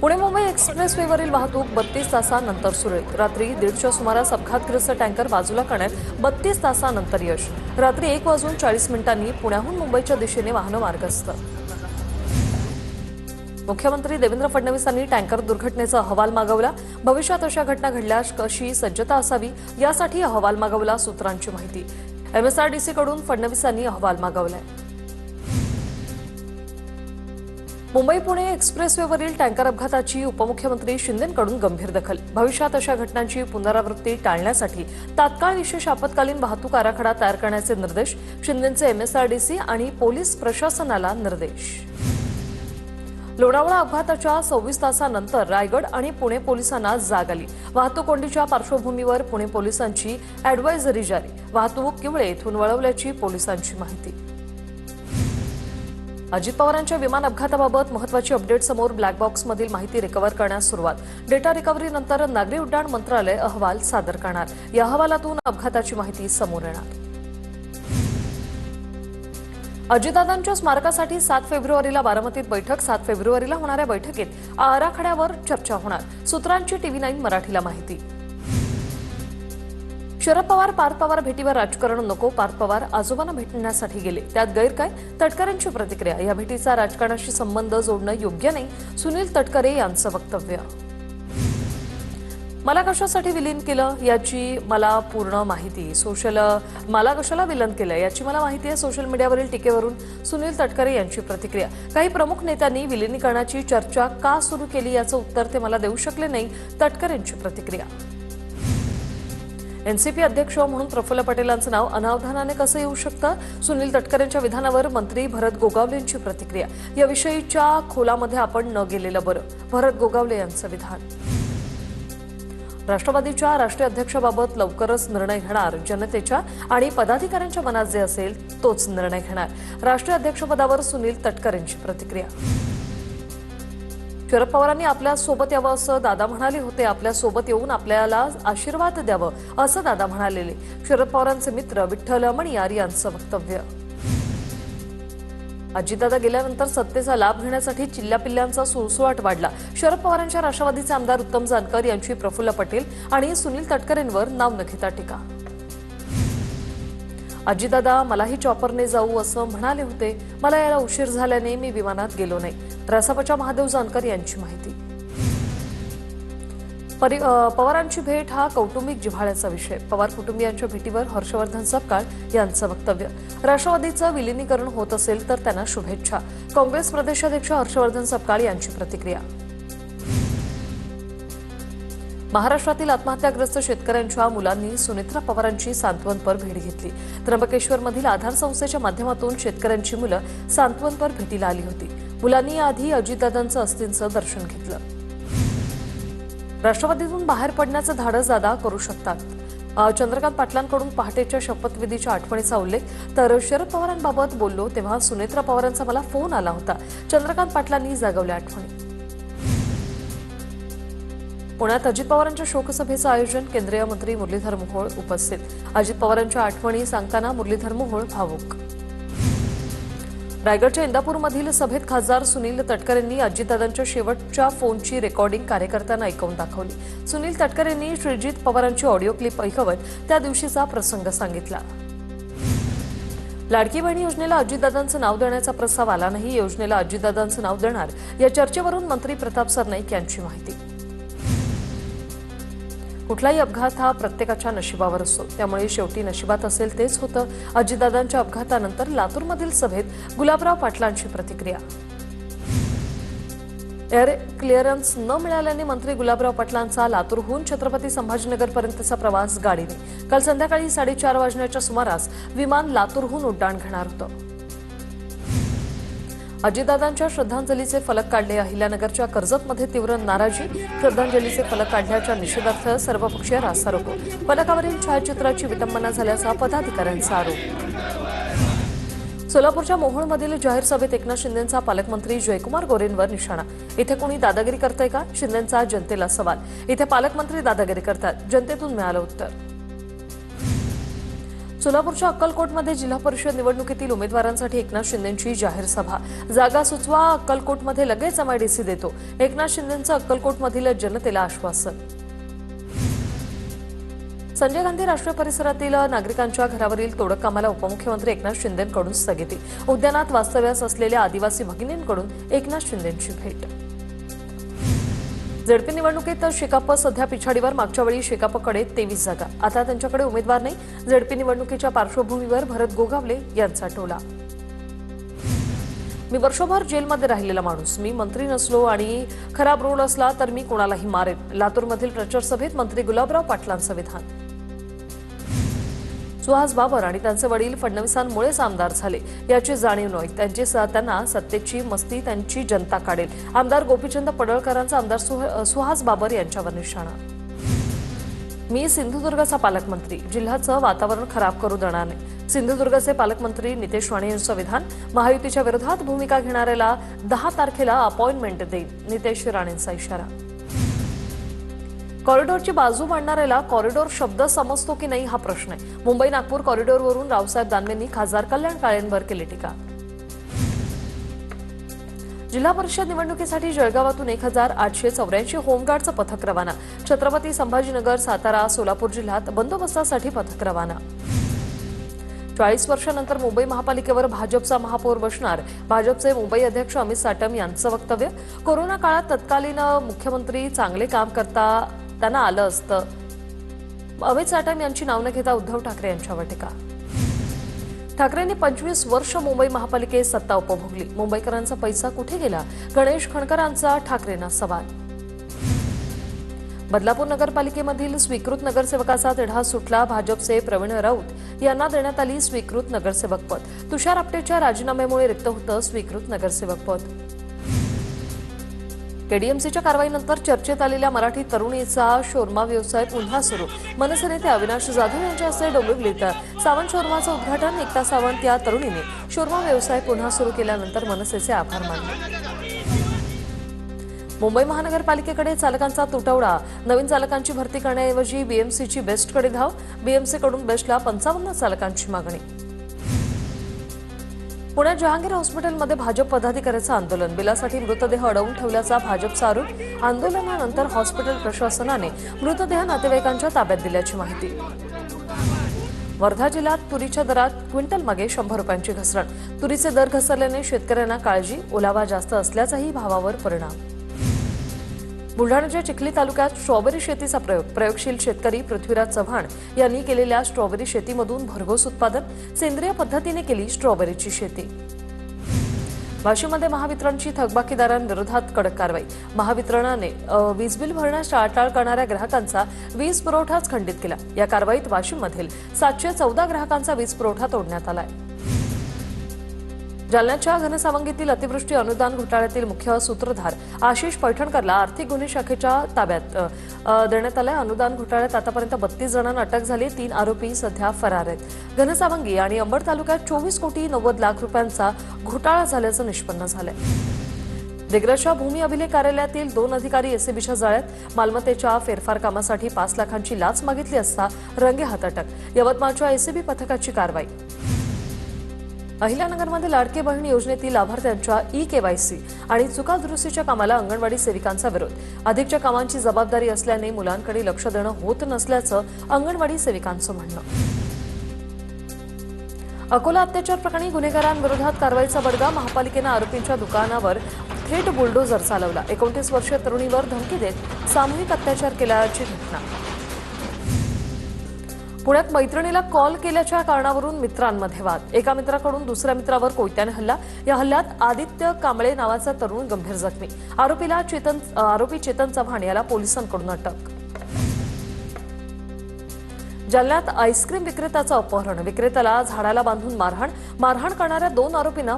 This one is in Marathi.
पुणे मुंबई एक्सप्रेसवेवरील वाहतूक 32 तासांनंतर सुरळीत। रात्री 1:30च्या सुमारास अपघातग्रस्त टँकर बाजूला करण्यात 32 तासांनंतर यश। रात्री 1:40 पुण्याहून मुंबईच्या दिशेने वाहनं मार्गस्थ। मुख्यमंत्री देवेंद्र फडणवीसांनी टँकर दुर्घटनेचा अहवाल मागवला। भविष्यात अशा घटना घडल्यास कशी सज्जता असावी यासाठी अहवाल मागवला। सूत्रांची माहिती। MSRDC कडून फडणवीसांनी अहवाल मागवलाय। मुंबई पुणे एक्सप्रेसवेवरील टँकर अपघाताची उपमुख्यमंत्री शिंदेंकडून गंभीर दखल। भविष्यात अशा घटनांची पुनरावृत्ती टाळण्यासाठी तात्काळ विशेष आपत्कालीन वाहतूक आराखडा तयार करण्याचे निर्देश। शिंदेंचे MSRDC आणि पोलीस प्रशासनाला निर्देश। लोणावळा अपघाताच्या 26 तासांनंतर रायगड आणि पुणे पोलिसांना जाग आली। वाहतूक कोंडीच्या पार्श्वभूमीवर पुणे पोलिसांची ॲडव्हायझरी जारी। वाहतूक किवळे येथून वळवल्याची पोलिसांची माहिती। अजित पवारांच्या विमान अपघाताबाबत महत्त्वाची अपडेट समोर। ब्लॅक बॉक्समधील माहिती रिकव्हर करण्यास सुरुवात। डेटा रिकव्हरीनंतर नागरी उड्डाण मंत्रालय अहवाल सादर करणार। या अहवालातून अपघाताची माहिती समोर येणार। अजितदादांच्या स्मारकासाठी 7 फेब्रुवारीला बारामतीत बैठक। 7 फेब्रुवारीला होणाऱ्या बैठकीत आराखड्यावर चर्चा होणार। सूत्रांची TV9 मराठीला माहिती। शरद पवार पार्थ पवार भेटीवर राजकारण नको। पार्थ पवार आजोबांना भेटण्यासाठी गेले, त्यात गैर काय? तटकरेंची प्रतिक्रिया। या भेटीचा राजकारणाशी संबंध जोडणं योग्य नाही, सुनील तटकरे यांचं वक्तव्य। मला कशासाठी विलीन केलं याची मला पूर्ण माहिती। मला कशाला विलीन केलं याची मला माहिती आहे। सोशल मीडियावरील टीकेवरून सुनील तटकरे यांची प्रतिक्रिया। काही प्रमुख नेत्यांनी विलीनीकरणाची चर्चा का सुरू केली याचं उत्तर ते मला देऊ शकले नाही, तटकरेंची प्रतिक्रिया। NCP अध्यक्ष म्हणून प्रफुल्ल पटेलांचं नाव अनावधानाने कसं येऊ शकतं? सुनील तटकरेंच्या विधानावर मंत्री भरत गोगावलेंची प्रतिक्रिया। याविषयीच्या खोलामध्ये आपण न गेलेलं बरं, भरत गोगावले यांचं विधान। राष्ट्रवादीच्या राष्ट्रीय अध्यक्षाबाबत लवकरच निर्णय घेणार। जनतेच्या आणि पदाधिकाऱ्यांच्या मनात जे असेल तोच निर्णय घेणार। राष्ट्रीय अध्यक्षपदावर सुनील तटकरेंची प्रतिक्रिया। शरद पवारांनी आपल्या सोबत यावं असं दादा म्हणाले होते। आपल्या सोबत येऊन आपल्याला आशीर्वाद द्यावं असं दादा म्हणालेले। शरद पवारांचे मित्र विठ्ठल मणियार यांचं वक्तव्य। अजितदादा गेल्यानंतर सत्तेचा लाभ घेण्यासाठी चिल्ल्यापिल्ल्यांचा सुळसुळाट वाढला। शरद पवारांच्या राष्ट्रवादीचे आमदार उत्तम जानकर यांची प्रफुल्ल पटेल आणि सुनील तटकरेंवर नाव न घेता टीका। अजितदादा मलाही चॉपरने जाऊ असं म्हणाले होते, मला याला उशीर झाल्याने मी विमानात गेलो नाही। रासपच्या महादेव जानकर यांची माहिती। पवारांची भेट हा कौटुंबिक जिव्हाळ्याचा विषय। पवार कुटुंबियांच्या भेटीवर हर्षवर्धन सपकाळ यांचं वक्तव्य। राष्ट्रवादीचं विलीनीकरण होत असेल तर त्यांना शुभेच्छा। काँग्रेस प्रदेशाध्यक्ष हर्षवर्धन सपकाळ यांची प्रतिक्रिया। महाराष्ट्रातील आत्महत्याग्रस्त शेतकऱ्यांच्या मुलांनी सुनेत्रा पवारांची सांत्वनपर भेट घेतली। त्र्यंबकेश्वरमधील आधार संस्थेच्या माध्यमातून शेतकऱ्यांची मुलं सांत्वनपर भेटीला आली होती। मुलांनी आधी अजितदादांचं अस्थींचं दर्शन घेतलं। राष्ट्रवादीतून बाहेर पडण्याचं धाडस दादा करू शकतात। चंद्रकांत पाटलांकडून पहाटेच्या शपथविधीच्या आठवणीचा उल्लेख। तर शरद पवारांबाबत बोललो तेव्हा सुनेत्रा पवारांचा मला फोन आला होता। चंद्रकांत पाटलांनी जागवल्या आठवणी। पुण्यात अजित पवारांच्या शोकसभेचं आयोजन। केंद्रीय मंत्री मुरलीधर मोहोळ उपस्थित। अजित पवारांच्या आठवणी सांगताना मुरलीधर मोहोळ भावुक। रायगडच्या इंदापूरमधील सभेत खासदार सुनील तटकरेंनी अजितदादांच्या शेवटच्या फोनची रेकॉर्डिंग कार्यकर्त्यांना ऐकवून दाखवली। सुनील तटकरेंनी श्रीजित पवारांची ऑडिओ क्लिप ऐकवत त्या दिवशीचा प्रसंग सांगितला। लाडकी बहीण योजनेला अजितदादांचं नाव देण्याचा प्रस्ताव आला नाही। योजनेला अजितदादांचं नाव देणार या चर्चेवरून मंत्री प्रताप सरनाईक यांची माहिती। कुठलाही अपघात हा प्रत्येकाच्या नशिबावर असतो, त्यामुळे शेवटी नशिबात असेल तेच होतं। अजितदादांच्या अपघातानंतर लातूरमधील सभेत गुलाबराव पाटलांची प्रतिक्रिया। एअर क्लिअरन्स न मिळाल्याने मंत्री गुलाबराव पाटलांचा लातूरहून छत्रपती संभाजीनगरपर्यंतचा प्रवास गाडीने। काल संध्याकाळी 4:30 वाजण्याच्या सुमारास विमान लातूरहून उड्डाण घेणार होतं। अजितदादांच्या श्रद्धांजलीचे फलक काढले। अहिल्यानगरच्या कर्जतमध्ये तीव्र नाराजी। श्रद्धांजलीचे फलक काढल्याच्या निषेधार्थ सर्वपक्षीय रास्ता रोको। फलकावरील छायाचित्राची विटंबना झाल्याचा पदाधिकाऱ्यांचा आरोप। सोलापूरच्या मोहोळमधील जाहीर सभेत एकनाथ शिंदेंचा पालकमंत्री जयकुमार गोरेंवर निशाणा। इथे कोणी दादागिरी करतंय का? शिंदेंचा जनतेला सवाल। इथे पालकमंत्री दादागिरी करतात, जनतेतून मिळालं उत्तर। सोलापूरच्या अक्कलकोटमध्ये जिल्हा परिषद निवडणुकीतील उमेदवारांसाठी एकनाथ शिंदेंची जाहीर सभा. जागा सुचवा, अक्कलकोटमध्ये लगेच एमआयडीसी देतो. एकनाथ शिंदेंचं अक्कलकोटमधील जनतेला आश्वासन. संजय गांधी राष्ट्रीय परिसरातील नागरिकांच्या घरावरील तोडक कामाला उपमुख्यमंत्री एकनाथ शिंदेंकडून स्थगिती. उद्यानात वास्तव्यास असलेल्या आदिवासी भगिनींकडून एकनाथ शिंदेंची भेट. झेडपी निवडणुकीत शेकाप सध्या पिछाडीवर. मागच्या वेळी शेकापकडे 23 जागा. आता त्यांच्याकडे उमेदवार नाही. झेडपी निवडणुकीच्या पार्श्वभूमीवर भरत गोगावले यांचा टोला. मी वर्षभर जेलमध्ये राहिलेला माणूस. मी मंत्री नसलो आणि खराब रोल असला तर मी कोणालाही मारेन. लातूरमधील प्रचार सभेत मंत्री गुलाबराव पाटलांचं विधान. सुहास बाबर आणि त्यांचे वडील फडणवीसांमुळेच आमदार झाले याची जाणीव नाही. त्यांना सत्तेची मस्ती त्यांची जनता काढेल. आमदार गोपीचंद पडळकरांचा आमदार सुहास बाबर यांच्यावर निशाणा. मी सिंधुदुर्गचा पालकमंत्री. जिल्ह्याचं वातावरण खराब करू देणार नाही. सिंधुदुर्गचे पालकमंत्री नितेश राणे यांचं विधान. महायुतीच्या विरोधात भूमिका घेणाऱ्याला 10 तारखेला अपॉइंटमेंट देईल. नितेश राणेंचा इशारा. कॉरिडॉरची बाजू मांडणाऱ्याला कॉरिडॉर शब्द समजतो की नाही हा प्रश्न आहे. मुंबई नागपूर कॉरिडॉरवरून रावसाहेब दानवेंनी खासदार कल्याण काळेंवर केली टीका. जिल्हा परिषद निवडणुकीसाठी जळगावातून 1884 होमगार्डचं पथक रवाना. छत्रपती संभाजीनगर, सातारा, सोलापूर जिल्ह्यात बंदोबस्तासाठी पथक रवाना. 40 वर्षांनंतर मुंबई महापालिकेवर भाजपचा महापौर बसणार. भाजपचे मुंबई अध्यक्ष अमित साटम यांचं वक्तव्य. कोरोना काळात तत्कालीन मुख्यमंत्री चांगले काम करता त्यांना आलं असतं. अमित साटम यांची नाव न घेता उद्धव ठाकरे यांच्यावर टीका. ठाकरेंनी 25 वर्ष मुंबई महापालिकेत सत्ता उपभोगली. मुंबईकरांचा पैसा कुठे गेला? गणेश खणकरांचा ठाकरेंना सवाल. बदलापूर नगरपालिकेमधील स्वीकृत नगरसेवकाचा तिढा सुटला. भाजपचे प्रवीण राऊत यांना देण्यात आली स्वीकृत नगरसेवक पद. तुषार आपटेच्या राजीनाम्यामुळे रिक्त होतं स्वीकृत नगरसेवक पद. केडीएमसीच्या कारवाईनंतर चर्चेत आलेल्या मराठी तरुणीचा शोरमा व्यवसाय पुन्हा सुरू. मनसे नेते अविनाश जाधव यांच्या हस्ते डोंबिवलीत सावंत शोरमाचं उद्घाटन. एकता सावंत या तरुणीने शोरमा व्यवसाय पुन्हा सुरू केल्यानंतर मनसेचे आभार मानले. मुंबई महानगरपालिकेकडे चालकांचा तुटवडा. नवीन चालकांची भरती करण्याऐवजी बीएमसीची बेस्टकडे धाव. बीएमसीकडून बेस्टला 55 चालकांची मागणी. पुण्यात जहांगीर हॉस्पिटलमध्ये भाजप पदाधिकाऱ्याचं आंदोलन. बिलासाठी मृतदेह अडवून ठेवल्याचा भाजपचा आरोप. आंदोलनानंतर हॉस्पिटल प्रशासनाने मृतदेह नातेवाईकांच्या ताब्यात दिल्याची माहिती. वर्धा जिल्ह्यात तुरीच्या दरात क्विंटल मागे 100 रुपयांची घसरण. तुरीचे दर घसरल्याने शेतकऱ्यांना काळजी. ओलावा जास्त असल्याचाही भावावर परिणाम. बुलढाण्याच्या चिखली तालुक्यात स्ट्रॉबेरी शेतीचा प्रयोग. प्रयोगशील शेतकरी पृथ्वीराज चव्हाण यांनी केलेल्या स्ट्रॉबेरी शेतीमधून भरघोस उत्पादन. सेंद्रिय पद्धतीने केली स्ट्रॉबेरीची शेती. वाशिममध्ये महावितरणची थकबाकीदारांविरोधात कडक कारवाई. महावितरणाने वीज बिल भरण्यास टाळाटाळ करणाऱ्या ग्राहकांचा वीज पुरवठाच खंडित केला. या कारवाईत वाशिममधील 714 ग्राहकांचा वीज पुरवठा तोडण्यात आलाय. जालन्याच्या घनसावंगीतील अतिवृष्टी अनुदान घोटाळ्यातील मुख्य सूत्रधार आशिष पैठणकरला आर्थिक गुन्हे शाखेच्या ताब्यात देण्यात आलं. अनुदान घोटाळ्यात आतापर्यंत 32 जणांना अटक झाली. 3 आरोपी सध्या फरार आहेत. घनसावंगी आणि अंबड तालुक्यात 24 कोटी 90 लाख रुपयांचा घोटाळा झाल्याचं निष्पन्न झालंय. दिग्रसच्या भूमी अभिलेख कार्यालयातील 2 अधिकारी एसीबीच्या जाळ्यात. मालमत्तेच्या फेरफार कामासाठी 5 लाखांची लाच मागितली असता रंगेहात अटक. यवतमाळच्या एसीबी पथकाची कारवाई. अहिल्यानगरमध्ये लाडके बहीण योजनेतील लाभार्थ्यांच्या ई-केवायसी आणि चुका दुरुस्तीच्या कामाला अंगणवाडी सेविकांचा विरोध. अधिकच्या कामांची जबाबदारी असल्याने मुलांकडे लक्ष देणं होत नसल्याचं अंगणवाडी सेविकांचं म्हणणं. अकोला अत्याचार प्रकरणी गुन्हेगारांविरोधात कारवाईचा बडगा. महापालिकेनं आरोपींच्या दुकानावर थेट बुलडोझर चालवला. 29 वर्षीय तरुणीवर धमकी देत सामूहिक अत्याचार केल्याची घटना. पुण्यात मैत्रिणीला कॉल केल्याच्या कारणावरून मित्रांमध्ये वाद. एका मित्राकडून दुसऱ्या मित्रावर कोयत्याने हल्ला. या हल्ल्यात आदित्य कांबळे नावाचा तरुण गंभीर जखमी. आरोपी चेतन चव्हाण याला पोलिसांकडून अटक. जालन्यात आईस्क्रीम विक्रेत्याचं अपहरण. विक्रेत्याला झाडाला बांधून मारहाण करणाऱ्या 2 आरोपींना